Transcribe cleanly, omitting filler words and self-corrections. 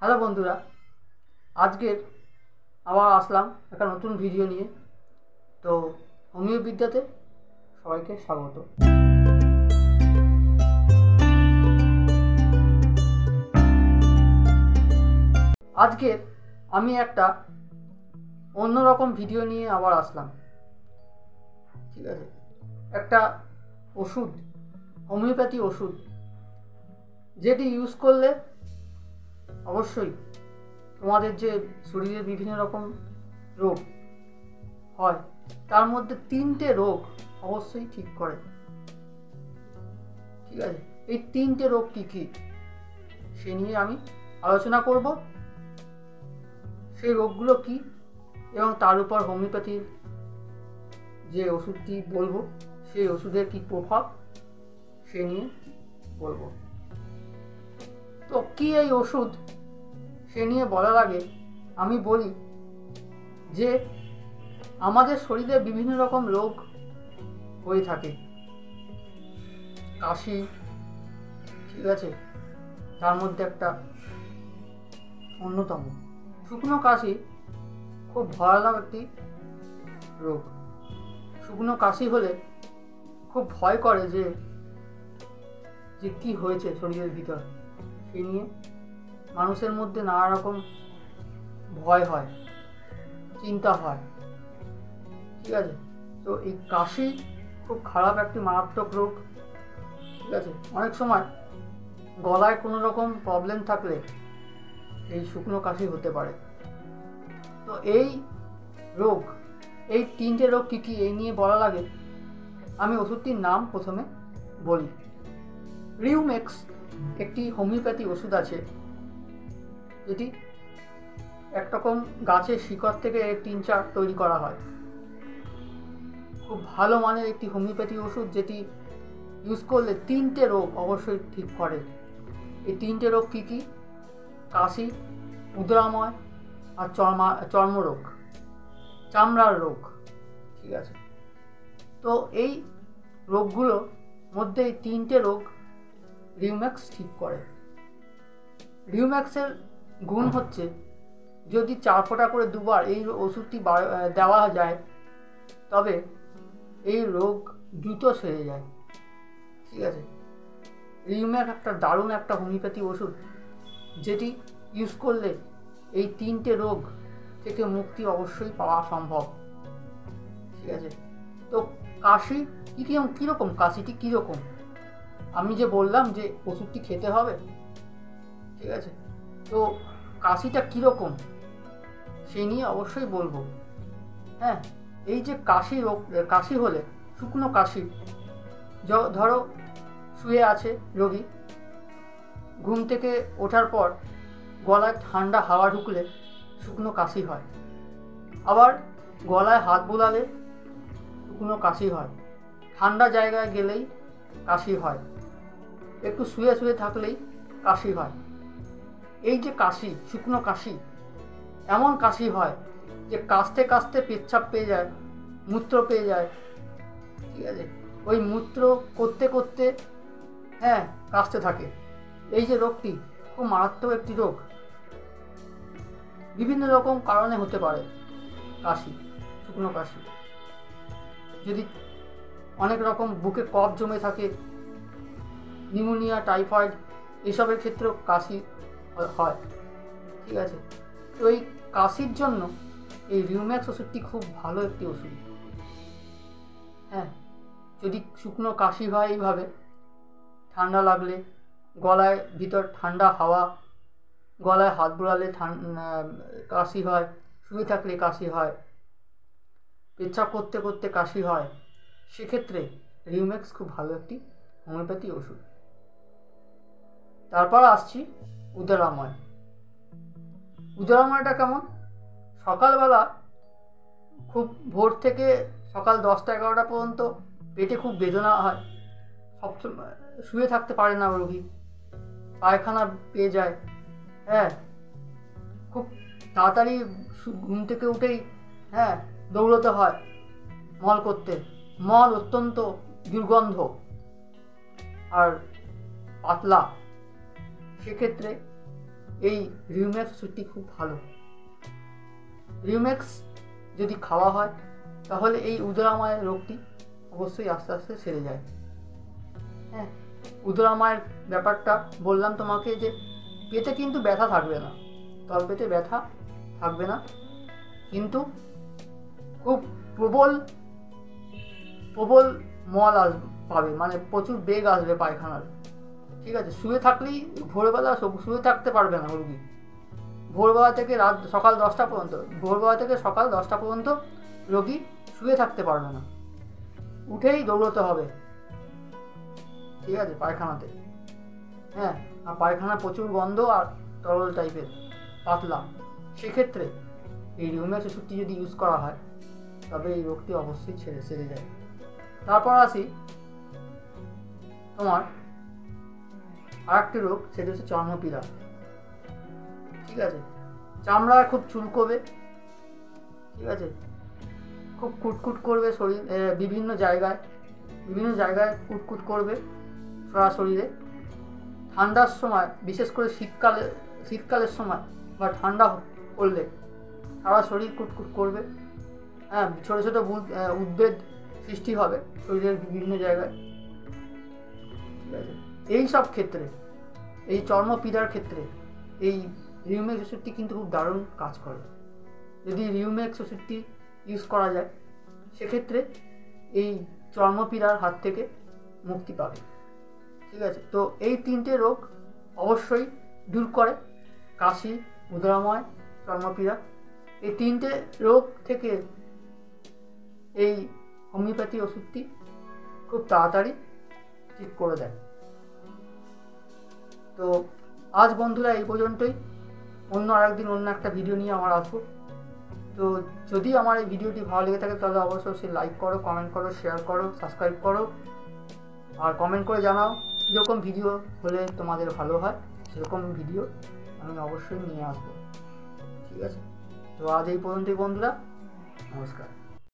Hello বন্ধুরা, আজকের আবার আসলাম একটা নতুন ভিডিও নিয়ে। তো হোমিও বিদ্যাতে সবাইকে স্বাগত। আজকের আমি একটা অন্যরকম ভিডিও নিয়ে আবার আসলাম। ঠিক আছে, একটা ওষুধ, হোমিওপ্যাথি ওষুধ, যেটি ইউজ করলে অবশ্যই তোমাদের যে শরীরে বিভিন্ন রকম রোগ হয় তার মধ্যে 3টে রোগ অবশ্যই ঠিক করে। ঠিক আছে, এই 3টে রোগ কী কী সে নিয়ে আমি আলোচনা করব। সেই রোগগুলো কি এবং তার উপর হোমিওপ্যাথির যে ওষুধটি বলবো সেই ওষুধের কী প্রভাব সে নিয়ে বলবো। তো কি এই ওষুধ সে নিয়ে বলার আগে আমি বলি যে আমাদের শরীরে বিভিন্ন রকম রোগ হয়ে থাকে। কাশি, ঠিক আছে, তার মধ্যে একটা অন্যতম। শুকনো কাশি খুব ভয়ানক একটি রোগ। শুকনো কাশি হলে খুব ভয় করে যে কি হয়েছে শরীরের ভিতর, সে নিয়ে মানুষের মধ্যে নানা রকম ভয় হয়, চিন্তা হয়। ঠিক আছে, তো এই কাশি খুব খারাপ একটি মারাত্মক রোগ। ঠিক আছে, অনেক সময় গলায় কোনো রকম প্রবলেম থাকলে এই শুকনো কাশি হতে পারে। তো এই রোগ, এই 3টে রোগ কী কী এই নিয়ে বলার আগে আমি ওষুধটির নাম প্রথমে বলি। রিউমেক্স একটি হোমিওপ্যাথি ওষুধ আছে, যেটি একরকম গাছের শিকড় থেকে টিনচার তৈরি করা হয়। খুব ভালো মানের একটি হোমিওপ্যাথি ওষুধ, যেটি ইউজ করলে 3টে রোগ অবশ্যই ঠিক করে। এই 3টে রোগ কী কী? কাশি, উদরাময় আর চর্মরোগ, চামড়ার রোগ। ঠিক আছে, তো এই রোগগুলোর মধ্যে এই 3টে রোগ রিউম্যাক্স ঠিক করে। রিউম্যাক্সের গুণ হচ্ছে, যদি 4 ফোঁটা করে 2বার এই ওষুধটি দেওয়া যায় তবে এই রোগ দ্রুত সেরে যায়। ঠিক আছে, রিউম্যাক্স একটা দারুণ একটা হোমিওপ্যাথি ওষুধ, যেটি ইউজ করলে এই 3টে রোগ থেকে মুক্তি অবশ্যই পাওয়া সম্ভব। ঠিক আছে, তো কাশি কীরকম, কাশিটি কীরকম আমি যে বললাম যে ওষুধটি খেতে হবে। ঠিক আছে, তো কাশিটা কীরকম সেই নিয়ে অবশ্যই বলবো। হ্যাঁ, এই যে কাশি হলে, শুকনো কাশি, ধরো শুয়ে আছে রোগী, ঘুম থেকে ওঠার পর গলায় ঠান্ডা হাওয়া ঢুকলে শুকনো কাশি হয়। আবার গলায় হাত বোলালে শুকনো কাশি হয়। ঠান্ডা জায়গায় গেলেই কাশি হয়। একটু শুয়ে শুয়ে থাকলেই কাশি হয়। এই যে কাশি, শুকনো কাশি, এমন কাশি হয় যে কাশতে কাশতে পেচ্ছাপ পেয়ে যায়, মূত্র পেয়ে যায়। ঠিক আছে, ওই মূত্র করতে করতে কাশতে থাকে। এই যে রোগটি খুব মারাত্মক একটি রোগ। বিভিন্ন রকম কারণে হতে পারে কাশি, শুকনো কাশি। যদি অনেক রকম বুকে কফ জমে থাকে, নিউমোনিয়া, টাইফয়েড, এসবের ক্ষেত্রেও কাশি হয়। ঠিক আছে, তো এই কাশির জন্য এই রিউম্যাক্স ওষুধটি খুব ভালো একটি ওষুধ। হ্যাঁ, যদি শুকনো কাশি হয়, এইভাবে ঠান্ডা লাগলে, গলায় ভিতর ঠান্ডা হাওয়া, গলায় হাত বোলালে কাশি হয়, শুয়ে থাকলে কাশি হয়, পেচ্ছাপ করতে করতে কাশি হয়, সেক্ষেত্রে রিউম্যাক্স খুব ভালো একটি হোমিওপ্যাথি ওষুধ। তারপর আসছি উদরাময়। উদরাময়টা কেমন? সকালবেলা খুব ভোর থেকে সকাল 10টা-11টা পর্যন্ত পেটে খুব বেদনা হয়, সবসময় শুয়ে থাকতে পারে না রোগী, পায়খানা পেয়ে যায়। হ্যাঁ, খুব তাড়াতাড়ি ঘুম থেকে উঠেই দৌড়তে হয় মল করতে। মল অত্যন্ত দুর্গন্ধ আর পাতলা। সেক্ষেত্রে এই রিউম্যাক্স ওষুধটি খুব ভালো। রিউম্যাক্স যদি খাওয়া হয় তাহলে এই উদরাময়ের রোগটি অবশ্যই আস্তে আস্তে সেরে যায়। হ্যাঁ, উদরাময়ের ব্যাপারটা বললাম তোমাকে যে পেটে কিন্তু ব্যথা থাকবে না, তলপেটে ব্যথা থাকবে না, কিন্তু খুব প্রবল মল পাবে, মানে প্রচুর বেগ আসবে পায়খানার। ঠিক আছে, শুয়ে থাকলেই ভোরবেলা শুয়ে থাকতে পারবে না রোগী। ভোরবেলা থেকে সকাল 10টা পর্যন্ত, ভোরবেলা থেকে সকাল 10টা পর্যন্ত রোগী শুয়ে থাকতে পারবে না, উঠেই দৌড়তে হবে। ঠিক আছে, পায়খানাতে। হ্যাঁ, আর পায়খানা প্রচুর গন্ধ আর তরল টাইপের, পাতলা। সেক্ষেত্রে এই রিউম্যাক্স ওষুধটি যদি ইউজ করা হয় তবে এই রোগটি অবশ্যই সেরে যায়। তারপর আসি তোমার আরেকটি রোগ, সেটা হচ্ছে চর্মপীড়া। ঠিক আছে, চামড়া খুব চুলকোবে, ঠিক আছে, খুব কুটকুট করবে শরীর, বিভিন্ন জায়গায় কুটকুট করবে সারা শরীরে। ঠান্ডার সময়, বিশেষ করে শীতকালের সময় বা ঠান্ডা পড়লে সারা শরীর কুটকুট করবে। হ্যাঁ, ছোটো ছোটো উদ্বেগ সৃষ্টি হবে শরীরের বিভিন্ন জায়গায়। ঠিক আছে, এই সব ক্ষেত্রে, এই চর্মপীড়ার ক্ষেত্রে এই রিউম্যাক্স ওষুধটি কিন্তু খুব দারুণ কাজ করে। যদি রিউম্যাক্স ওষুধটি ইউজ করা যায় সেক্ষেত্রে এই চর্মপীড়ার হাত থেকে মুক্তি পাবে। ঠিক আছে, তো এই 3টে রোগ অবশ্যই দূর করে, কাশি, উদরাময়, চর্মপীড়া। এই 3টে রোগ থেকে এই হোমিওপ্যাথি ওষুধটি খুব তাড়াতাড়ি ঠিক করে দেয়। তো আজ বন্ধুরা এই পর্যন্তই। অন্য আরেকদিন অন্য একটা ভিডিও নিয়ে আমার আসবো। তো যদি আমার এই ভিডিওটি ভালো লেগে থাকে তাহলে অবশ্যই লাইক করো, কমেন্ট করো, শেয়ার করো, সাবস্ক্রাইব করো, আর কমেন্ট করে জানাও কীরকম ভিডিও হলে তোমাদের ভালো হয়। সেরকম ভিডিও আমি অবশ্যই নিয়ে আসবো। ঠিক আছে, তো আজ এই পর্যন্তই বন্ধুরা, নমস্কার।